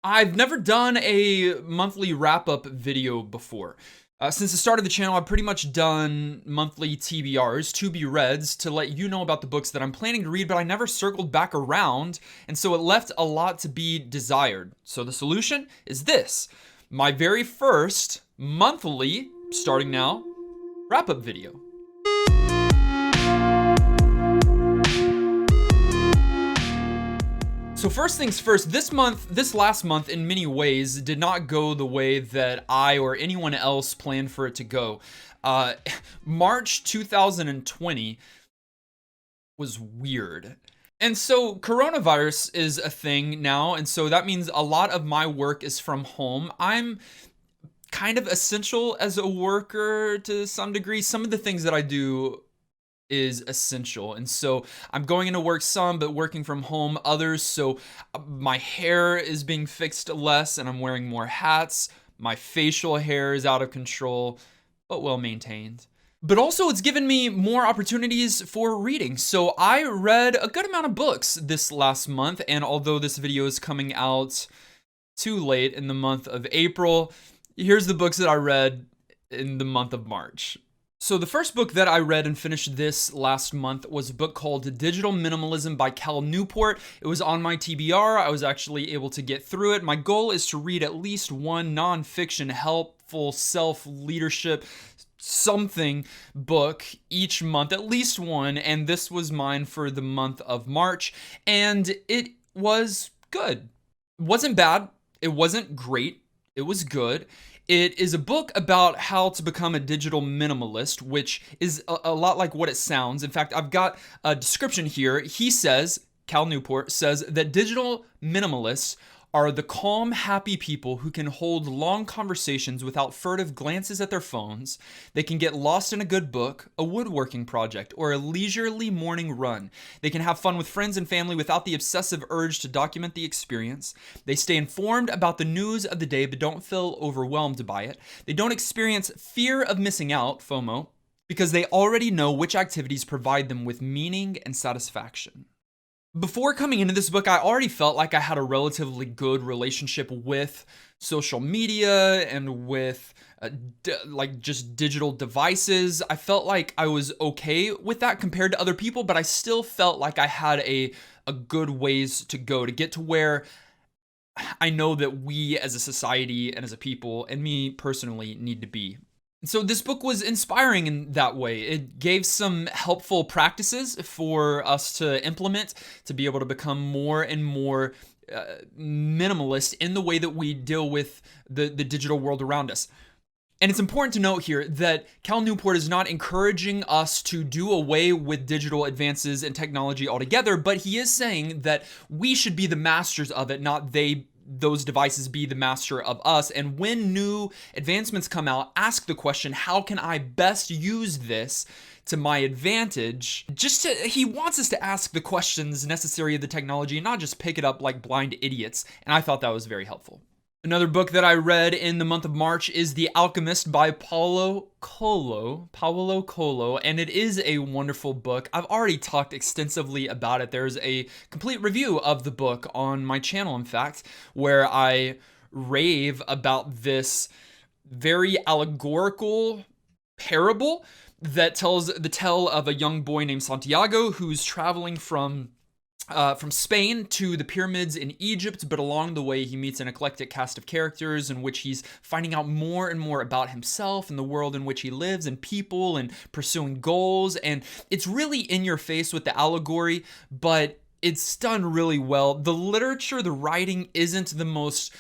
I've never done a monthly wrap-up video before. Since the start of the channel, I've pretty much done monthly TBRs, to be reads, to let you know about the books that I'm planning to read, but I never circled back around, and so it left a lot to be desired. So the solution is this: my very first monthly, starting now, wrap-up video. So first things first, this last month in many ways did not go the way that I or anyone else planned for it to go. March 2020 was weird. And so coronavirus is a thing now, and so that means a lot of my work is from home. I'm kind of essential as a worker to some degree. Some of the things that I do is essential. And so I'm going into work some, but working from home others. So my hair is being fixed less and I'm wearing more hats. My facial hair is out of control, but well maintained. But also it's given me more opportunities for reading. So I read a good amount of books this last month. And although this video is coming out too late in the month of April, here's the books that I read in the month of March. So the first book that I read and finished this last month was a book called Digital Minimalism by Cal Newport. It was on my TBR. I was actually able to get through it. My goal is to read at least one nonfiction, helpful self-leadership something book each month, at least one, and this was mine for the month of March, and it was good. It wasn't bad. It wasn't great. It was good. It is a book about how to become a digital minimalist, which is a lot like what it sounds. In fact, I've got a description here. He says, Cal Newport says, that digital minimalists are the calm, happy people who can hold long conversations without furtive glances at their phones. They can get lost in a good book, a woodworking project, or a leisurely morning run. They can have fun with friends and family without the obsessive urge to document the experience. They stay informed about the news of the day but don't feel overwhelmed by it. They don't experience fear of missing out, FOMO, because they already know which activities provide them with meaning and satisfaction. Before coming into this book, I already felt like I had a relatively good relationship with social media and with just digital devices. I felt like I was okay with that compared to other people, but I still felt like I had a good ways to go to get to where I know that we as a society and as a people, and me personally, need to be. So this book was inspiring in that way. It gave some helpful practices for us to implement to be able to become more and more minimalist in the way that we deal with the digital world around us. And it's important to note here that Cal Newport is not encouraging us to do away with digital advances and technology altogether, but he is saying that we should be the masters of it, not those devices be the master of us. And when new advancements come out, ask the question, how can I best use this to my advantage? He wants us to ask the questions necessary of the technology and not just pick it up like blind idiots. And I thought that was very helpful. Another book that I read in the month of March is The Alchemist by Paulo Coelho, and it is a wonderful book. I've already talked extensively about it. There's a complete review of the book on my channel, in fact, where I rave about this very allegorical parable that tells the tale of a young boy named Santiago who's traveling from Spain to the pyramids in Egypt, but along the way he meets an eclectic cast of characters in which he's finding out more and more about himself and the world in which he lives and people and pursuing goals. And it's really in your face with the allegory, but it's done really well. The literature, the writing isn't the most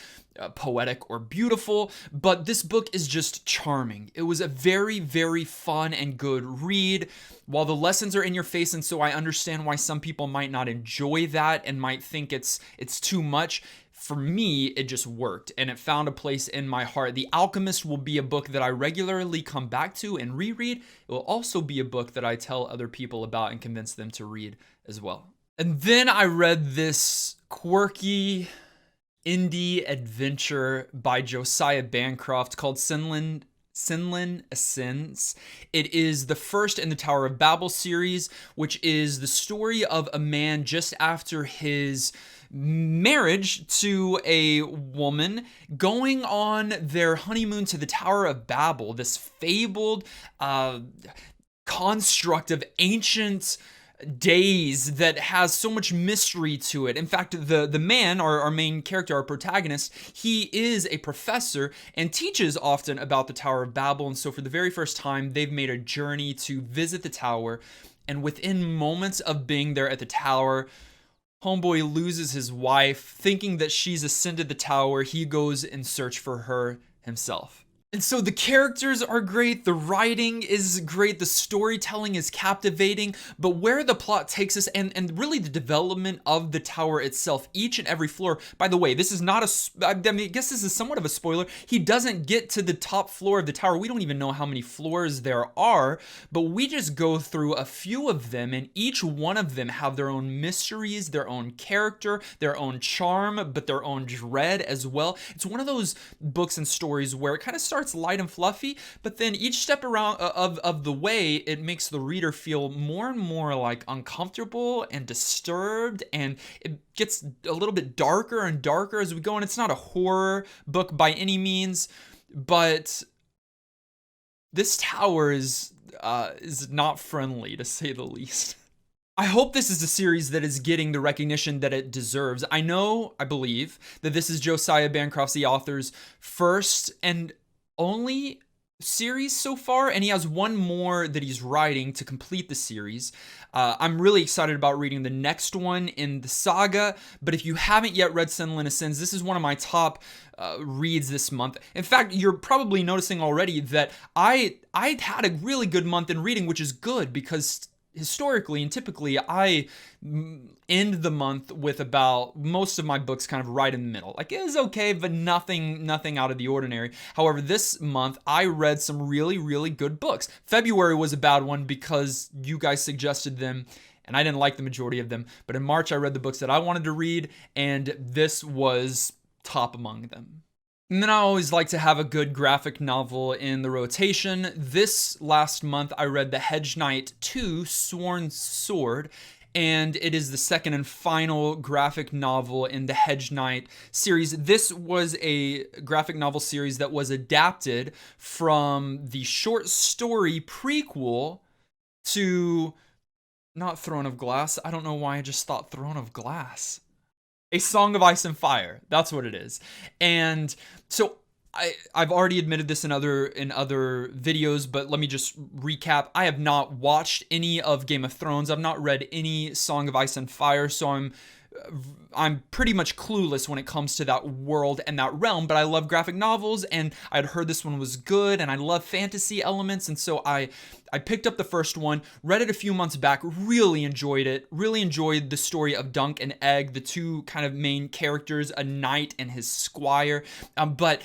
poetic or beautiful, but this book is just charming. It was a very, very fun and good read. While the lessons are in your face, and so I understand why some people might not enjoy that and might think it's too much, for me, it just worked and it found a place in my heart. The Alchemist will be a book that I regularly come back to and reread. It will also be a book that I tell other people about and convince them to read as well. And then I read this quirky indie adventure by Josiah Bancroft called cynllun Ascends. It is the first in the Tower of Babel series, which is the story of a man just after his marriage to a woman, going on their honeymoon to the Tower of Babel, this fabled construct of ancient days that has so much mystery to it. In fact, the man, our main character, our protagonist, he is a professor and teaches often about the Tower of Babel. And so for the very first time, they've made a journey to visit the tower. And within moments of being there at the tower, homeboy loses his wife. Thinking that she's ascended the tower, he goes in search for her himself. And so the characters are great, the writing is great, the storytelling is captivating, but where the plot takes us and really the development of the tower itself, each and every floor. By the way, this is not I guess this is somewhat of a spoiler. He doesn't get to the top floor of the tower. We don't even know how many floors there are, but we just go through a few of them, and each one of them have their own mysteries, their own character, their own charm, but their own dread as well. It's one of those books and stories where it kind of starts light and fluffy, but then each step around of the way, it makes the reader feel more and more like uncomfortable and disturbed, and it gets a little bit darker and darker as we go. And it's not a horror book by any means, but this tower is not friendly, to say the least. I hope this is a series that is getting the recognition that it deserves. I believe that this is Josiah Bancroft's, the author's, first and only series so far, and he has one more that he's writing to complete the series. I'm really excited about reading the next one in the saga, but if you haven't yet read Cynllun Ascends, this is one of my top reads this month. In fact, you're probably noticing already that I had a really good month in reading, which is good because historically and typically I end the month with about most of my books kind of right in the middle. Like, it was okay, but nothing out of the ordinary. However, this month I read some really, really good books. February was a bad one because you guys suggested them and I didn't like the majority of them. But in March, I read the books that I wanted to read, and this was top among them. And then I always like to have a good graphic novel in the rotation. This last month, I read The Hedge Knight 2, Sworn Sword, and it is the second and final graphic novel in the Hedge Knight series. This was a graphic novel series that was adapted from the short story prequel to, not Throne of Glass. I don't know why I just thought Throne of Glass. A Song of Ice and Fire. That's what it is. And so I've already admitted this in other videos, but let me just recap. I have not watched any of Game of Thrones. I've not read any Song of Ice and Fire, so I'm pretty much clueless when it comes to that world and that realm, but I love graphic novels, and I'd heard this one was good, and I love fantasy elements, and so I picked up the first one, read it a few months back, really enjoyed it, really enjoyed the story of Dunk and Egg, the two kind of main characters, a knight and his squire, but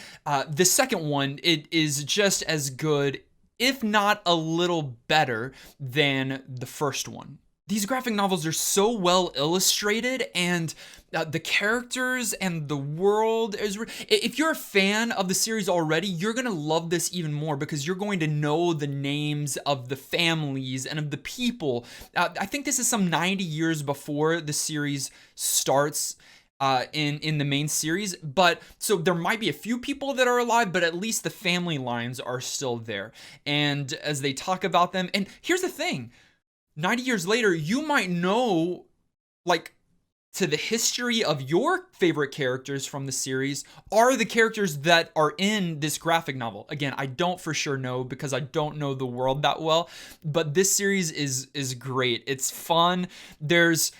the second one, it is just as good, if not a little better than the first one. These graphic novels are so well illustrated, and the characters and the world is. If you're a fan of the series already, you're gonna love this even more because you're going to know the names of the families and of the people. I think this is some 90 years before the series starts. In the main series, but so there might be a few people that are alive, but at least the family lines are still there. And as they talk about them, and here's the thing. 90 years later, you might know, like, to the history of your favorite characters from the series are the characters that are in this graphic novel. Again, I don't for sure know because I don't know the world that well, but this series is great. It's fun. There's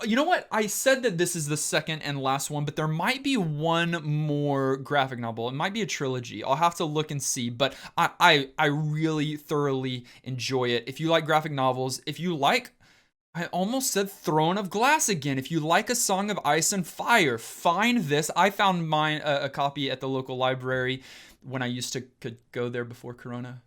you know what? I said that this is the second and last one, but there might be one more graphic novel. It might be a trilogy. I'll have to look and see, but I really thoroughly enjoy it. If you like graphic novels, if you like, I almost said Throne of Glass again. If you like A Song of Ice and Fire, find this. I found mine, a copy at the local library when I used to could go there before Corona.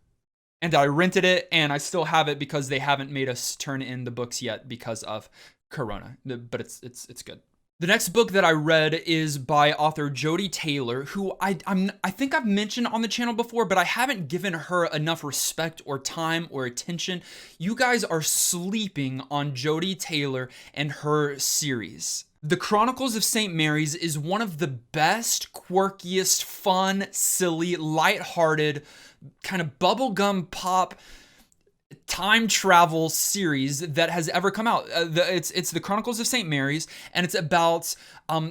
And I rented it, and I still have it because they haven't made us turn in the books yet because of Corona, but it's good. The next book that I read is by author Jodi Taylor, who I think I've mentioned on the channel before, but I haven't given her enough respect or time or attention. You guys are sleeping on Jodi Taylor and her series. The Chronicles of St. Mary's is one of the best, quirkiest, fun, silly, lighthearted, kind of bubblegum pop time travel series that has ever come out. It's the Chronicles of St. Mary's, and it's about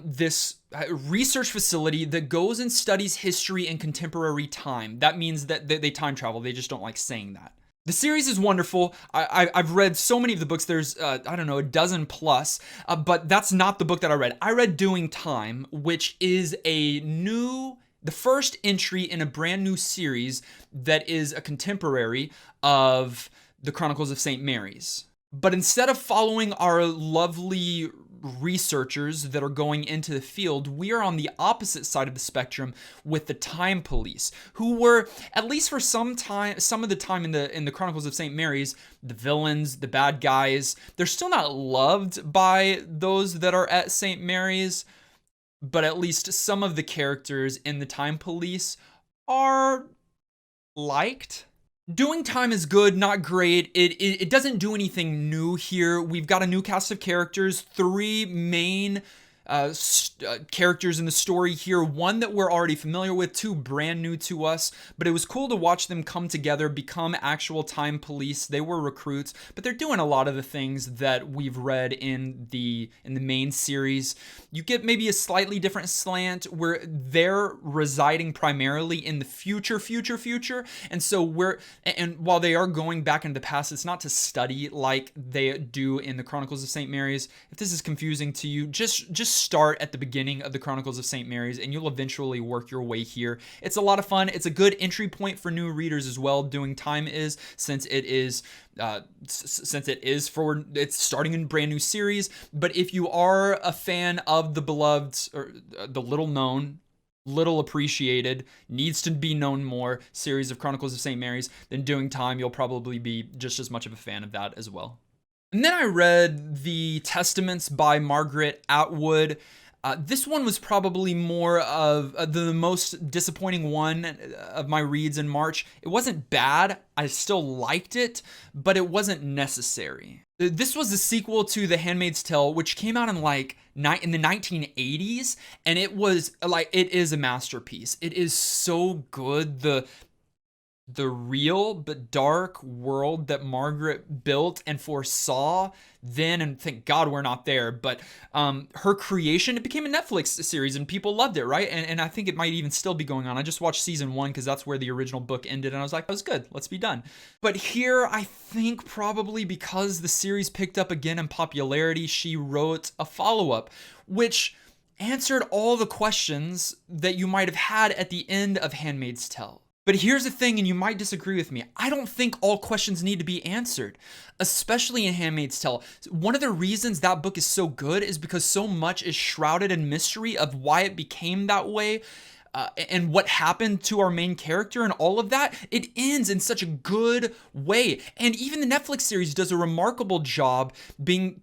this research facility that goes and studies history in contemporary time. That means that they time travel. They just don't like saying that. The series is wonderful. I've read so many of the books. There's, I don't know, a dozen plus, but that's not the book that I read. I read Doing Time, which is the first entry in a brand new series that is a contemporary of the Chronicles of St. Mary's. But instead of following our lovely researchers that are going into the field, we are on the opposite side of the spectrum with the time police, who were, at least for some of the time in the Chronicles of St. Mary's, the villains, the bad guys. They're still not loved by those that are at St. Mary's, but at least some of the characters in the time police are liked. Doing Time is good, not great. It doesn't do anything new here. We've got a new cast of characters, 3 main characters in the story here. 1 that we're already familiar with, 2 brand new to us, but it was cool to watch them come together, become actual time police. They were recruits, but they're doing a lot of the things that we've read in the main series. You get maybe a slightly different slant where they're residing primarily in the future, and so while they are going back into the past, it's not to study like they do in the Chronicles of St. Mary's. If this is confusing to you, just start at the beginning of the Chronicles of St. Mary's and you'll eventually work your way here. It's a lot of fun. It's a good entry point for new readers as well. Doing Time is, since it's starting a brand new series. But if you are a fan of the beloved, or the little known, little appreciated, needs to be known more series of Chronicles of St. Mary's, then Doing Time, you'll probably be just as much of a fan of that as well. And then I read The Testaments by Margaret Atwood. This one was probably more of the most disappointing one of my reads in March. It wasn't bad. I still liked it, but it wasn't necessary. This was the sequel to The Handmaid's Tale, which came out in the 1980s, and it is a masterpiece. It is so good. The real but dark world that Margaret built and foresaw then, and thank God we're not there, but her creation, it became a Netflix series and people loved it, right? And I think it might even still be going on. I just watched season 1 because that's where the original book ended, and I was like, that was good, let's be done. But here, I think probably because the series picked up again in popularity, she wrote a follow-up, which answered all the questions that you might have had at the end of Handmaid's Tale. But here's the thing, and you might disagree with me. I don't think all questions need to be answered, especially in Handmaid's Tale. One of the reasons that book is so good is because so much is shrouded in mystery of why it became that way, and what happened to our main character and all of that. It ends in such a good way. And even the Netflix series does a remarkable job being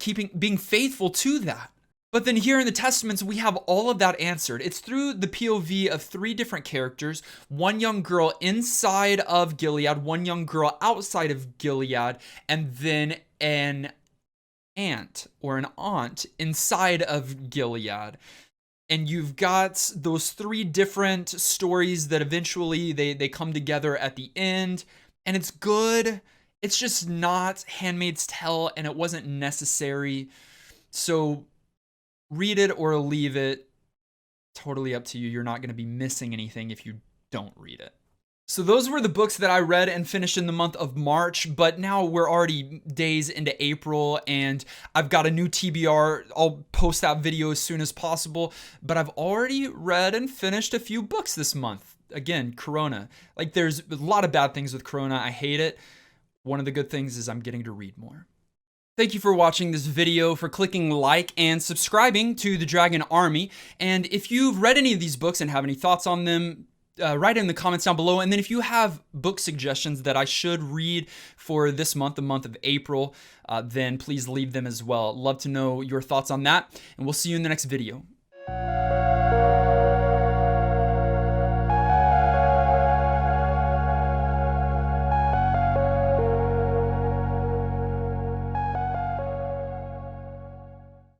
faithful to that. But then here in the Testaments, we have all of that answered. It's through the POV of 3 different characters, 1 young girl inside of Gilead, 1 young girl outside of Gilead, and then an aunt inside of Gilead. And you've got those 3 different stories that eventually they come together at the end, and it's good. It's just not Handmaid's Tale, and it wasn't necessary. So read it or leave it. Totally up to you. You're not going to be missing anything if you don't read it. So those were the books that I read and finished in the month of March, but now we're already days into April and I've got a new TBR. I'll post that video as soon as possible, but I've already read and finished a few books this month. Again, Corona. There's a lot of bad things with Corona. I hate it. One of the good things is I'm getting to read more. Thank you for watching this video, for clicking like and subscribing to the Dragon Army. And if you've read any of these books and have any thoughts on them, write it in the comments down below. And then if you have book suggestions that I should read for this month, the month of April, then please leave them as well. Love to know your thoughts on that. And we'll see you in the next video.